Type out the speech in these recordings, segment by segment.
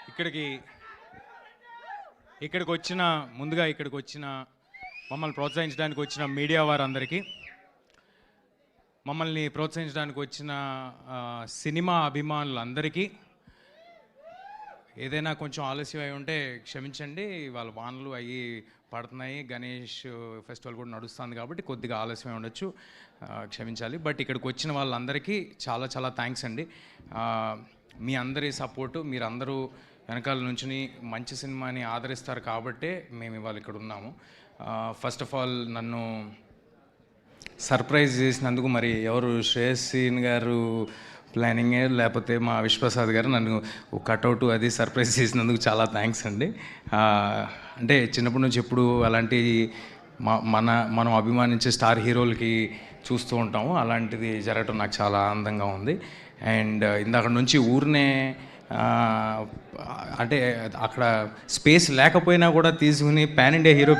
ఇక్కడికి వచ్చిన మమ్మల్ని ప్రోత్సహించడానికి వచ్చిన మీడియా వారందరికీ, మమ్మల్ని ప్రోత్సహించడానికి వచ్చిన సినిమా అభిమానులందరికీ, ఏదైనా కొంచెం ఆలస్యం అయి ఉంటే క్షమించండి. వాళ్ళ వానలు అవి పడుతున్నాయి, గణేష్ ఫెస్టివల్ కూడా నడుస్తుంది కాబట్టి కొద్దిగా ఆలస్యం ఉండొచ్చు, క్షమించాలి. బట్ ఇక్కడికి వచ్చిన వాళ్ళందరికీ చాలా చాలా థ్యాంక్స్ అండి. మీ అందరి సపోర్టు, మీరందరూ వెనకాల నుంచి మంచి సినిమాని ఆదరిస్తారు కాబట్టే మేము ఇవాళ ఇక్కడ ఉన్నాము. ఫస్ట్ ఆఫ్ ఆల్ నన్ను సర్ప్రైజ్ చేసినందుకు మరి ఎవరు, శ్రేయస్సీన్ గారు ప్లానింగే లేకపోతే మా విశ్వప్రసాద్ గారు నన్ను కట్అవుట్ అది సర్ప్రైజ్ చేసినందుకు చాలా థ్యాంక్స్ అండి. అంటే చిన్నప్పటి నుంచి ఎప్పుడు అలాంటి మనం అభిమానించే స్టార్ హీరోలకి చూస్తూ ఉంటాము, అలాంటిది జరగటం నాకు చాలా ఆనందంగా ఉంది. అండ్ ఇందాక నుంచి ఊరినే అంటే అక్కడ స్పేస్ లేకపోయినా కూడా తీసుకుని పాన్ ఇండియా హీరో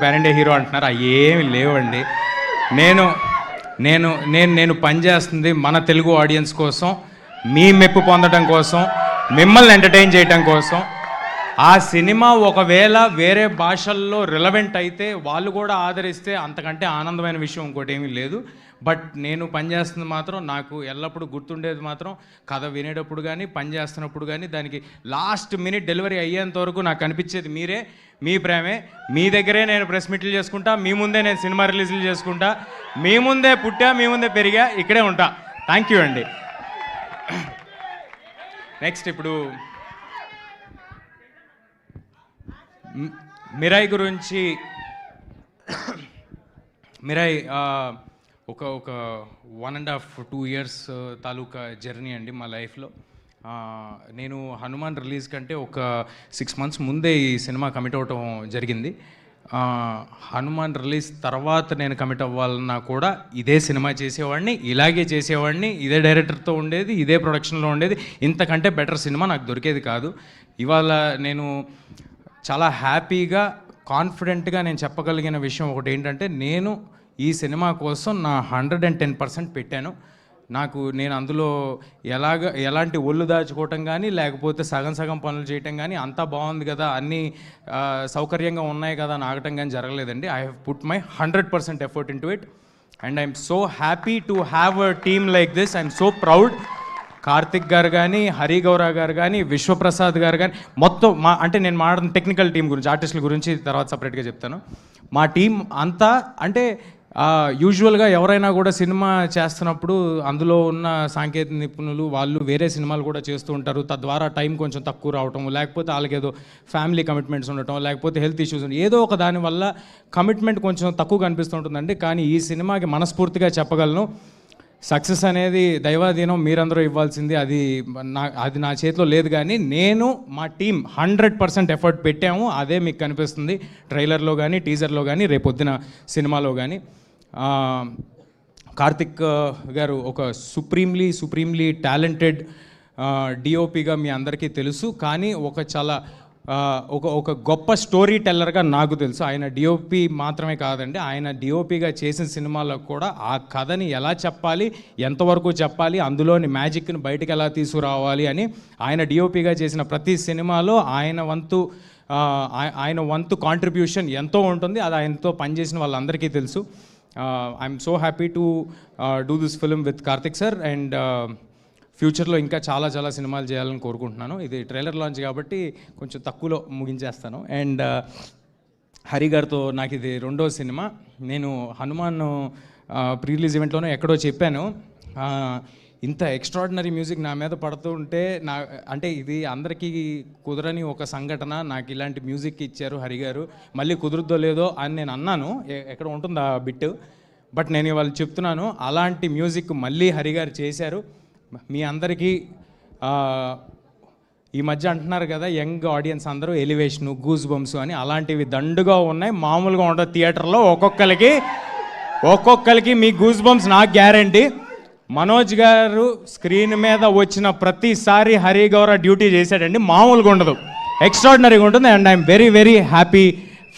అంటున్నారు. అవి ఏమి లేవండి. నేను పనిచేస్తుంది మన తెలుగు ఆడియన్స్ కోసం, మీ మెప్పు పొందడం కోసం, మిమ్మల్ని ఎంటర్టైన్ చేయడం కోసం. ఆ సినిమా ఒకవేళ వేరే భాషల్లో రిలవెంట్ అయితే, వాళ్ళు కూడా ఆదరిస్తే అంతకంటే ఆనందమైన విషయం ఇంకోటి ఏమీ లేదు. బట్ నేను పనిచేస్తుంది మాత్రం, నాకు ఎల్లప్పుడూ గుర్తుండేది మాత్రం కథ వినేటప్పుడు కానీ పనిచేస్తున్నప్పుడు కానీ దానికి లాస్ట్ మినిట్ డెలివరీ అయ్యేంత వరకు నాకు అనిపించేది మీరే, మీ ప్రేమే. మీ దగ్గరే నేను ప్రెస్ మీట్లు చేసుకుంటా, మీ ముందే నేను సినిమా రిలీజులు చేసుకుంటా, మీ ముందే పుట్టా, మీ ముందే పెరిగా, ఇక్కడే ఉంటా. థ్యాంక్ యూ అండి. నెక్స్ట్ ఇప్పుడు మిరాయి గురించి. మిరాయి ఒక 1.5-2 years తాలూకా జర్నీ అండి మా లైఫ్లో. నేను హనుమాన్ రిలీజ్ కంటే ఒక 6 months ముందే ఈ సినిమా కమిట్ అవ్వటం జరిగింది. హనుమాన్ రిలీజ్ తర్వాత నేను కమిట్ అవ్వాలన్నా కూడా ఇదే సినిమా చేసేవాడిని, ఇలాగే చేసేవాడిని, ఇదే డైరెక్టర్తో ఉండేది, ఇదే ప్రొడక్షన్లో ఉండేది. ఇంతకంటే బెటర్ సినిమా నాకు దొరికేది కాదు. ఇవాళ నేను చాలా హ్యాపీగా, కాన్ఫిడెంట్గా నేను చెప్పగలిగిన విషయం ఒకటి ఏంటంటే, నేను ఈ సినిమా కోసం నా 110% పెట్టాను. నేను అందులో ఎలాంటి ఒళ్ళు దాచుకోవటం కానీ, లేకపోతే సగం పనులు చేయటం కానీ, అంతా బాగుంది కదా, అన్నీ సౌకర్యంగా ఉన్నాయి కదా అని ఆగటం కానీ జరగలేదండి. I have put my 100% effort into it and I'm so happy to have a team like this. I'm so proud. Karthik గారు కానీ, హరి గౌరా గారు కానీ, విశ్వప్రసాద్ గారు కానీ, మొత్తం నేను మాట్లాడిన టెక్నికల్ టీం గురించి, ఆర్టిస్టుల గురించి తర్వాత సపరేట్గా చెప్తాను. మా టీం అంతా అంటే యూజువల్గా ఎవరైనా కూడా సినిమా చేస్తున్నప్పుడు అందులో ఉన్న సాంకేతిక నిపుణులు వాళ్ళు వేరే సినిమాలు కూడా చేస్తూ ఉంటారు. తద్వారా టైం కొంచెం తక్కువ రావటం, లేకపోతే వాళ్ళకి ఏదో ఫ్యామిలీ కమిట్మెంట్స్ ఉండటం, లేకపోతే హెల్త్ ఇష్యూస్ ఏదో ఒక దానివల్ల కమిట్మెంట్ కొంచెం తక్కువ కనిపిస్తుంటుందండి. కానీ ఈ సినిమాకి మనస్ఫూర్తిగా చెప్పగలను, సక్సెస్ అనేది దైవాధీనం, మీరందరూ ఇవ్వాల్సింది. అది నా చేతిలో లేదు. కానీ మా టీం 100% ఎఫర్ట్ పెట్టాము. అదే మీకు కనిపిస్తుంది ట్రైలర్లో కానీ, టీజర్లో కానీ, రేపొద్దున సినిమాలో కానీ. కార్తిక్ గారు ఒక సుప్రీంలీ టాలెంటెడ్ డిఓపిగా మీ అందరికీ తెలుసు. కానీ ఒక గొప్ప స్టోరీ టెల్లర్గా నాకు తెలుసు. ఆయన డిఓపి మాత్రమే కాదండి, ఆయన డిఓపిగా చేసిన సినిమాలకు కూడా ఆ కథని ఎలా చెప్పాలి, ఎంతవరకు చెప్పాలి, అందులోని మ్యాజిక్ని బయటకు ఎలా తీసుకురావాలి అని ఆయన డిఓపిగా చేసిన ప్రతి సినిమాలో ఆయన వంతు కాంట్రిబ్యూషన్ ఎంతో ఉంటుంది. అది ఆయనతో పనిచేసిన వాళ్ళందరికీ తెలుసు. I'm so happy to do this film with Karthik sir. And ఫ్యూచర్లో ఇంకా చాలా సినిమాలు చేయాలని కోరుకుంటున్నాను. ఇది ట్రైలర్ లాంచ్ కాబట్టి కొంచెం తక్కువలో ముగించేస్తాను. అండ్ హరి గారితో నాకు ఇది 2వ సినిమా. నేను హనుమాన్ ప్రీ రిలీజ్ ఈవెంట్లోనే ఎక్కడో చెప్పాను, ఇంత ఎక్స్ట్రాడినరీ మ్యూజిక్ నా మీద పడుతూ ఉంటే అంటే ఇది అందరికీ కుదరని ఒక సంఘటన. నాకు ఇలాంటి మ్యూజిక్ ఇచ్చారు హరి గారు, మళ్ళీ కుదురుద్దో లేదో అని నేను అన్నాను, ఎక్కడ ఉంటుంది ఆ బిట్. బట్ నేను ఇవాళ చెప్తున్నాను, అలాంటి మ్యూజిక్ మళ్ళీ హరి గారు చేశారు. మీ అందరికీ ఈ మధ్య అంటున్నారు కదా యంగ్ ఆడియన్స్ అందరూ ఎలివేషను, గూస్ బంప్స్ అని, అలాంటివి దండుగా ఉన్నాయి. మామూలుగా ఉండదు థియేటర్లో. ఒక్కొక్కరికి మీ గూస్ బంప్స్ నాకు గ్యారంటీ. మనోజ్ గారు స్క్రీన్ మీద వచ్చిన ప్రతిసారి హరి గౌర డ్యూటీ చేశాడండి, మామూలుగా ఉండదు, ఎక్స్ట్రాడినరీగా ఉంటుంది. And I'm very happy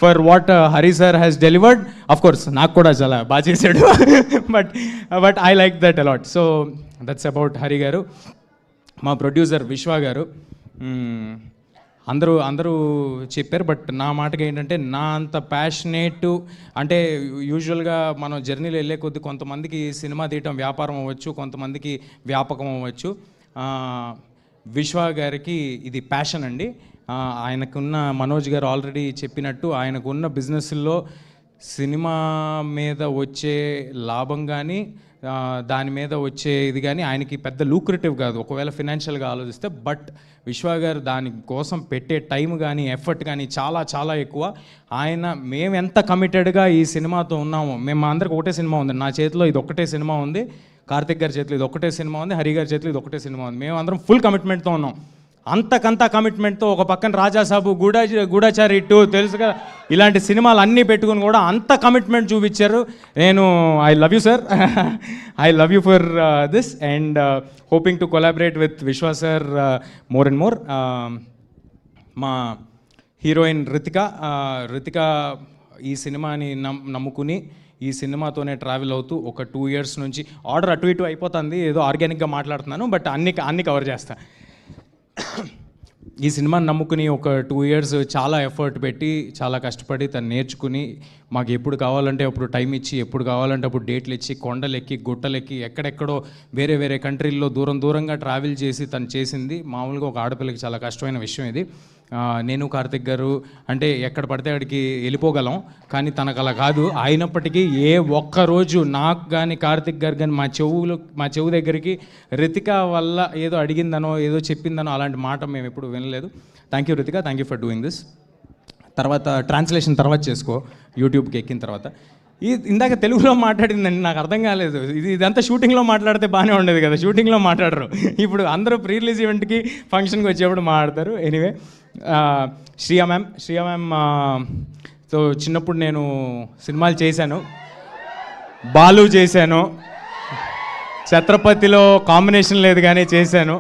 for what Hari sir has delivered. Of course నాకు కూడా చాలా బాగా చేశాడు, but I like that a lot. So that's about Hari గారు. మా ప్రొడ్యూసర్ విశ్వ గారు అందరూ అందరూ చెప్పారు. బట్ నా మాటకి ఏంటంటే, నా అంత ప్యాషనేట్ అంటే యూజువల్గా మనం జర్నీలో వెళ్ళే కొద్దీ కొంతమందికి సినిమా తీయటం వ్యాపారం అవ్వచ్చు, కొంతమందికి వ్యాపకం అవ్వచ్చు. విశ్వ గారికి ఇది ప్యాషన్ అండి. ఆయనకున్న మనోజ్ గారు ఆల్రెడీ చెప్పినట్టు ఆయనకున్న బిజినెస్లో సినిమా మీద వచ్చే లాభం కానీ దాని మీద వచ్చే ఇది కానీ ఆయనకి పెద్ద లూక్రేటివ్ కాదు ఒకవేళ ఫినాన్షియల్గా ఆలోచిస్తే. బట్ విశ్వ గారు దానికోసం పెట్టే టైం కానీ ఎఫర్ట్ కానీ చాలా చాలా ఎక్కువ. మేము ఎంత కమిటెడ్గా ఈ సినిమాతో ఉన్నామో, మేము అందరికి ఒకటే సినిమా ఉంది, నా చేతిలో ఇది ఒక్కటే సినిమా ఉంది, కార్తిక్ గారి చేతిలో ఇది ఒక్కటే సినిమా ఉంది, హరి గారి చేతిలో ఇది ఒకటే సినిమా ఉంది. మేము అందరం ఫుల్ కమిట్మెంట్తో ఉన్నాం. అంతకంతా కమిట్మెంట్తో ఒక పక్కన రాజాసాబు, గూఢాచారి 2 తెలుసు కదా, ఇలాంటి సినిమాలు అన్నీ పెట్టుకుని కూడా అంత కమిట్మెంట్ చూపించారు. నేను I love you sir, I love you for this and hoping to collaborate with విశ్వ సార్ మోర్ అండ్ మోర్. మా హీరోయిన్ రితిక ఈ సినిమాని నమ్ముకుని ఈ సినిమాతోనే ట్రావెల్ అవుతూ ఒక 2 years నుంచి ఆర్డర్ అటు ఇటు అయిపోతుంది, ఏదో ఆర్గానిక్గా మాట్లాడుతున్నాను బట్ అన్ని కవర్ చేస్తాను. ఈ సినిమాని నమ్ముకుని ఒక 2 years చాలా ఎఫర్ట్ పెట్టి చాలా కష్టపడి తను నేర్చుకుని మాకు ఎప్పుడు కావాలంటే అప్పుడు టైం ఇచ్చి, ఎప్పుడు కావాలంటే అప్పుడు డేట్లు ఇచ్చి, కొండలెక్కి గుట్టలెక్కి ఎక్కడెక్కడో వేరే కంట్రీల్లో దూరంగా ట్రావెల్ చేసి తను చేసింది. మామూలుగా ఒక ఆడపిల్లకి చాలా కష్టమైన విషయం ఇది. నేను కార్తిక్ గారు అంటే ఎక్కడ పడితే అక్కడికి వెళ్ళిపోగలం, కానీ తనకు అలా కాదు. అయినప్పటికీ ఏ ఒక్కరోజు నాకు కానీ కార్తిక్ గారు కానీ మా చెవు దగ్గరికి రితిక వల్ల ఏదో అడిగిందనో ఏదో చెప్పిందనో అలాంటి మాట మేము ఎప్పుడు వినలేదు. Thank you Ritika, thank you for doing this. తర్వాత ట్రాన్స్లేషన్ తర్వాత చేసుకో, యూట్యూబ్కి ఎక్కిన తర్వాత. ఇందాక తెలుగులో మాట్లాడిందండి, నాకు అర్థం కాలేదు. ఇదంతా షూటింగ్లో మాట్లాడితే బాగానే ఉండేది కదా, షూటింగ్లో మాట్లాడరు. ఇప్పుడు అందరూ ప్రీ రిలీజ్ ఈవెంట్కి ఫంక్షన్కి వచ్చేప్పుడు మాట్లాడతారు. ఎనీవే, శ్రియా మ్యామ్ తో చిన్నప్పుడు నేను సినిమాలు చేశాను, బాలు చేశాను, ఛత్రపతిలో కాంబినేషన్ లేదు కానీ చేశాను,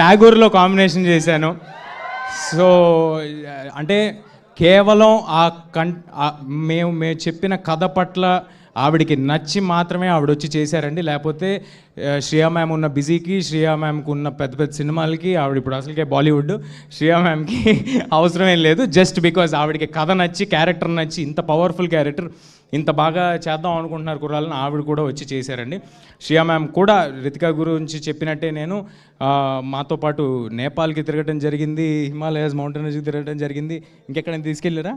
ట్యాగూర్లో కాంబినేషన్ చేశాను. సో అంటే కేవలం మేము చెప్పిన కథ పట్ల ఆవిడికి నచ్చి మాత్రమే ఆవిడ వచ్చి చేశారండి. లేకపోతే శ్రియా మ్యామ్ ఉన్న బిజీకి, శ్రియా మ్యామ్కి ఉన్న పెద్ద సినిమాలకి, ఆవిడ ఇప్పుడు అసలుకే బాలీవుడ్, శ్రియా మ్యామ్కి అవసరమేం లేదు. జస్ట్ బికాజ్ ఆవిడకి కథ నచ్చి, క్యారెక్టర్ నచ్చి, ఇంత పవర్ఫుల్ క్యారెక్టర్ ఇంత బాగా చేద్దాం అనుకుంటున్నారు కుర్రాళ్ళని, ఆవిడ కూడా వచ్చి చేశారండి. శ్రియా మ్యామ్ కూడా రితిక గురించి చెప్పినట్టే నేను మాతో పాటు నేపాల్కి తిరగడం జరిగింది, హిమాలయాస్ మౌంటైన్స్కి తిరగడం జరిగింది, ఇంకెక్కడైనా తీసుకెళ్ళారా,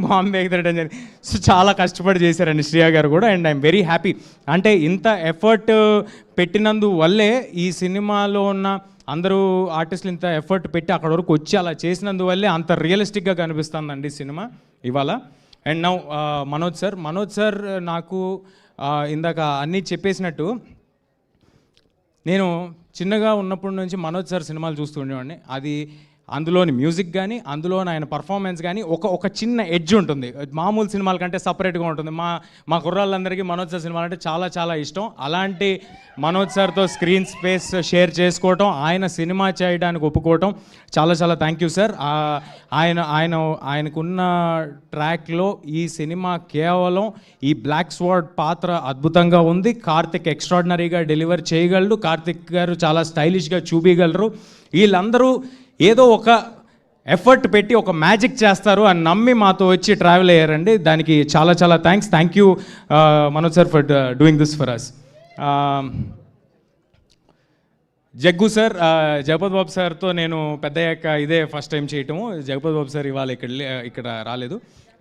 బాంబేకి తిరగడం జరిగింది. సో చాలా కష్టపడి చేశారండి శ్రియా గారు కూడా. And I'm very happy. అంటే ఇంత ఎఫర్ట్ పెట్టినందువల్లే ఈ సినిమాలో ఉన్న అందరూ ఆర్టిస్టులు ఇంత ఎఫర్ట్ పెట్టి అక్కడ వరకు వచ్చి అలా చేసినందువల్లే అంత రియలిస్టిక్గా కనిపిస్తుందండి సినిమా ఇవాళ. అండ్ నౌ మనోజ్ సార్ నాకు ఇందాక అన్నీ చెప్పేసినట్టు, నేను చిన్నగా ఉన్నప్పటి నుంచి మనోజ్ సార్ సినిమాలు చూస్తూ ఉండేవాడిని. అది అందులోని మ్యూజిక్ కానీ, అందులోని ఆయన పర్ఫార్మెన్స్ కానీ ఒక చిన్న ఎడ్జ్ ఉంటుంది, మామూలు సినిమాల కంటే సపరేట్గా ఉంటుంది. మా కుర్రాళ్ళందరికీ మనోజ్ సార్ సినిమాలు అంటే చాలా చాలా ఇష్టం. అలాంటి మనోజ్ సార్తో స్క్రీన్ స్పేస్ షేర్ చేసుకోవటం, ఆయన సినిమా చేయడానికి ఒప్పుకోవటం చాలా చాలా థ్యాంక్ యూ సార్. ఆయనకున్న ట్రాక్లో ఈ సినిమా కేవలం ఈ బ్లాక్ స్వార్డ్ పాత్ర అద్భుతంగా ఉంది. కార్తిక్ ఎక్స్ట్రాడినరీగా డెలివర్ చేయగలరు, కార్తిక్ గారు చాలా స్టైలిష్గా చూపించగలరు. వీళ్ళందరూ ఏదో ఒక ఎఫర్ట్ పెట్టి ఒక మ్యాజిక్ చేస్తారు అని నమ్మి మాతో వచ్చి ట్రావెల్ అయ్యారండి. దానికి చాలా చాలా thank you Manoj sir for doing this for us. Jaggu sir, Jagapathi Babu సార్తో నేను పెద్దయ్యాక ఇదే ఫస్ట్ టైం చేయటము. జగపతి బాబు సార్ ఇవాళ ఇక్కడ రాలేదు.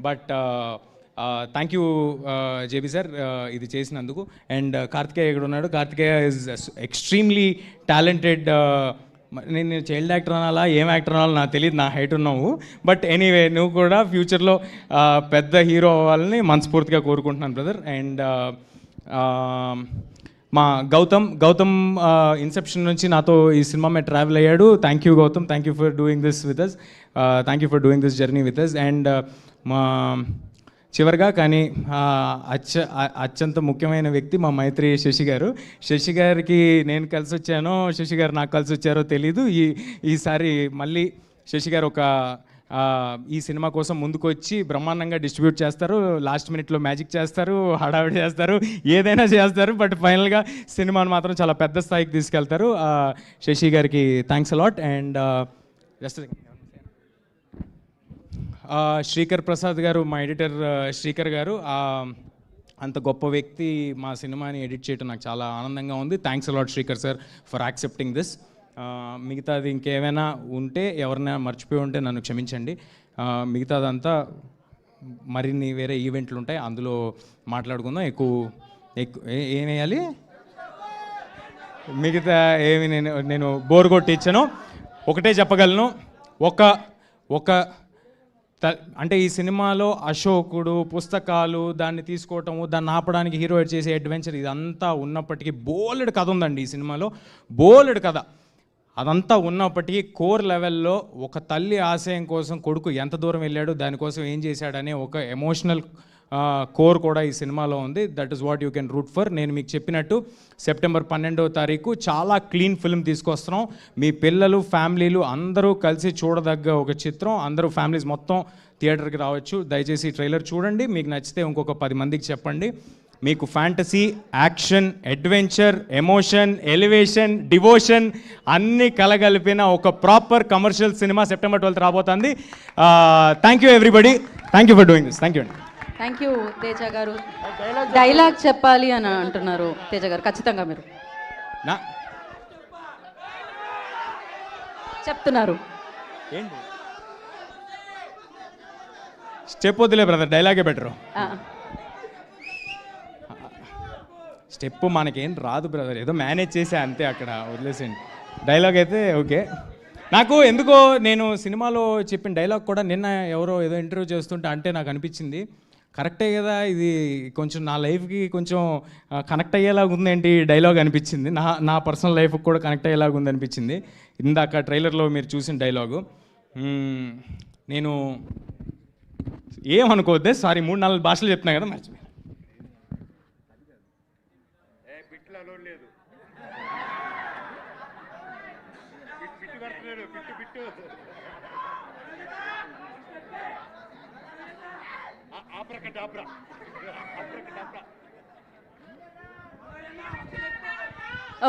But thank you JB sir ఇది చేసినందుకు. అండ్ కార్తికేయ ఇక్కడ ఉన్నాడు. Karthikeya is extremely talented. నేను చైల్డ్ యాక్టర్ అనాలా, ఏం యాక్టర్ అనాలో నాకు తెలియదు, నా హైట్ ఉన్నావు. బట్ ఎనీవే, నువ్వు కూడా ఫ్యూచర్లో పెద్ద హీరో అవ్వాలని మనస్ఫూర్తిగా కోరుకుంటున్నాను బ్రదర్. అండ్ మా గౌతమ్ ఇన్సెప్షన్ నుంచి నాతో ఈ సినిమా మీద ట్రావెల్ అయ్యాడు. Thank you Gautam, thank you for doing this with us, thank you for doing this journey with us. And మా చివరిగా కానీ అత్యంత ముఖ్యమైన వ్యక్తి మా మైత్రి శశి గారు. శశి గారికి నేను కలిసి వచ్చానో, శశి గారు నాకు కలిసి వచ్చారో తెలీదు. ఈసారి మళ్ళీ శశి గారు ఈ సినిమా కోసం ముందుకు వచ్చి బ్రహ్మాండంగా డిస్ట్రిబ్యూట్ చేస్తారు, లాస్ట్ మినిట్లో మ్యాజిక్ చేస్తారు, హడావిడి చేస్తారు, ఏదైనా చేస్తారు. బట్ ఫైనల్గా సినిమాను మాత్రం చాలా పెద్ద స్థాయికి తీసుకెళ్తారు. శశి గారికి thanks a lot. And just Srikar Prasad గారు, మా ఎడిటర్ శ్రీకర్ గారు, అంత గొప్ప వ్యక్తి మా సినిమాని ఎడిట్ చేయడం నాకు చాలా ఆనందంగా ఉంది. Thanks a lot Srikar sir for accepting this. మిగతాది ఇంకేమైనా ఉంటే, ఎవరైనా మర్చిపోయి ఉంటే నన్ను క్షమించండి. మిగతాదంతా మరిన్ని వేరే ఈవెంట్లు ఉంటాయి, అందులో మాట్లాడుకుందాం. ఏం వేయాలి, మిగతా ఏమి నేను బోర్ కొట్టించాను. ఒకటే చెప్పగలను, ఒక అంటే ఈ సినిమాలో అశోకుడు, పుస్తకాలు, దాన్ని తీసుకోవటము, దాన్ని ఆపడానికి హీరో చేసే అడ్వెంచర్, ఇదంతా ఉన్నప్పటికీ బోలెడు కథ ఉందండి ఈ సినిమాలో, బోలెడు కథ. అదంతా ఉన్నప్పటికీ కోర్ లెవెల్లో ఒక తల్లి ఆశయం కోసం కొడుకు ఎంత దూరం వెళ్ళాడు, దానికోసం ఏం చేశాడనే ఒక ఎమోషనల్ కోర్ కూడా ఈ సినిమాలో ఉంది. That is what you can root for. నేను మీకు చెప్పినట్టు సెప్టెంబర్ 12వ తారీఖు చాలా క్లీన్ ఫిల్మ్ తీసుకొస్తున్నాం. మీ పిల్లలు, ఫ్యామిలీలు అందరూ కలిసి చూడదగ్గ ఒక చిత్రం. అందరూ ఫ్యామిలీస్ మొత్తం థియేటర్కి రావచ్చు. దయచేసి ట్రైలర్ చూడండి, మీకు నచ్చితే ఇంకొక 10 మందికి చెప్పండి. మీకు fantasy, action, adventure, emotion, elevation, devotion అన్నీ కలగలిపిన ఒక proper commercial cinema September 12th రాబోతుంది. Thank you everybody, thank you for doing this. Thank you అండి. థ్యాంక్ యూ తేజ గారు. డైలాగ్ చెప్పాలి అని అంటున్నారు తేజ గారు, ఖచ్చితంగా మీరు చెప్తున్నారు. ఏంటి స్టెప్ వద్దులే బ్రదర్, డైలాగే బెటరు. స్టెప్ మనకేం రాదు బ్రదర్, ఏదో మేనేజ్ చేసా అంతే, అక్కడ వదిలేసేయండి. డైలాగ్ అయితే ఓకే. నాకు ఎందుకో నేను సినిమాలో చెప్పిన డైలాగ్ కూడా నిన్న ఎవరో ఏదో ఇంటర్వ్యూ చేస్తుంటే అంటే నాకు అనిపించింది, కరెక్టే కదా, ఇది కొంచెం నా లైఫ్కి కొంచెం కనెక్ట్ అయ్యేలాగా ఉందేంటి డైలాగ్ అనిపించింది. నా పర్సనల్ లైఫ్కి కూడా కనెక్ట్ అయ్యేలాగా ఉంది అనిపించింది ఇందాక ట్రైలర్లో మీరు చూసిన డైలాగు. నేను ఏమనుకోవద్దే, సారీ 3-4 భాషలు చెప్తున్నా కదా, మర్చిపోయి.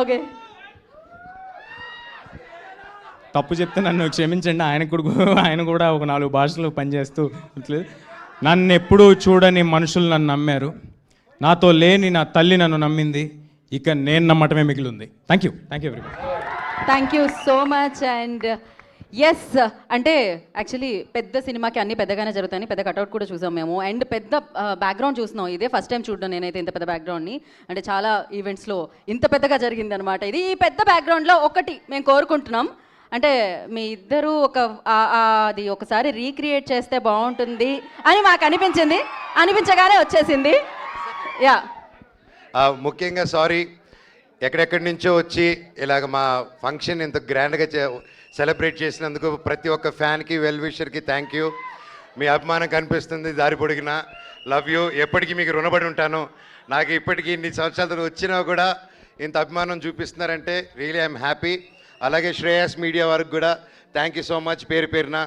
ఓకే, తప్పు చెప్తే నన్ను క్షమించండి. ఆయన కూడా ఒక 4 భాషలు పనిచేస్తూ నన్ను ఎప్పుడూ చూడని మనుషులు నన్ను నమ్మారు, నాతో లేని నా తల్లి నన్ను నమ్మింది, ఇక నేను నమ్మటమే మిగిలింది. Thank you everybody. Thank you so much. And yes, అంటే యాక్చువల్లీ పెద్ద సినిమాకి అన్ని పెద్దగానే జరుగుతాయని పెద్ద కట్అవుట్ కూడా చూసాం మేము. అండ్ పెద్ద బ్యాక్గ్రౌండ్ చూస్తున్నాం, ఇదే ఫస్ట్ టైం చూడడం నేనైతే ఇంత పెద్ద బ్యాక్గ్రౌండ్ని. అంటే చాలా ఈవెంట్స్లో ఇంత పెద్దగా జరిగింది అనమాట ఇది. ఈ పెద్ద బ్యాక్గ్రౌండ్లో ఒకటి మేము కోరుకుంటున్నాం, అంటే మీ ఇద్దరు అది ఒకసారి రీక్రియేట్ చేస్తే బాగుంటుంది అని మాకు అనిపించగానే వచ్చేసింది. యా, ముఖ్యంగా సారీ, ఎక్కడెక్కడి నుంచో వచ్చి ఇలాగ మా ఫంక్షన్ ఇంత గ్రాండ్గా సెలబ్రేట్ చేసినందుకు ప్రతి ఒక్క ఫ్యాన్కి, వెల్ విషర్కి థ్యాంక్ యూ. మీ అభిమానం కనిపిస్తుంది దారి పొడిగిన. లవ్ యూ, ఎప్పటికీ మీకు రుణపడి ఉంటాను. నాకు ఇప్పటికీ ఇన్ని సంవత్సరాలు వచ్చినా కూడా ఇంత అభిమానం చూపిస్తున్నారంటే రియలీ ఐఎమ్ హ్యాపీ. అలాగే శ్రేయస్ మీడియా వారికి కూడా థ్యాంక్ యూ సో మచ్, పేరు పేరున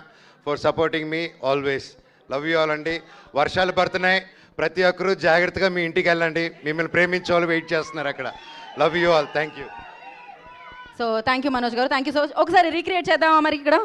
for supporting me always. Love you all అండి. వర్షాలు పడుతున్నాయి, ప్రతి ఒక్కరూ జాగ్రత్తగా మీ ఇంటికి వెళ్ళండి. మిమ్మల్ని ప్రేమించే వాళ్ళు వెయిట్ చేస్తున్నారు అక్కడ. Love you all, thank you. So thank you Manoj గారు, థ్యాంక్ యూ సో మచ్. ఒకసారి రీక్రియేట్ చేద్దామా మరి ఇక్కడ?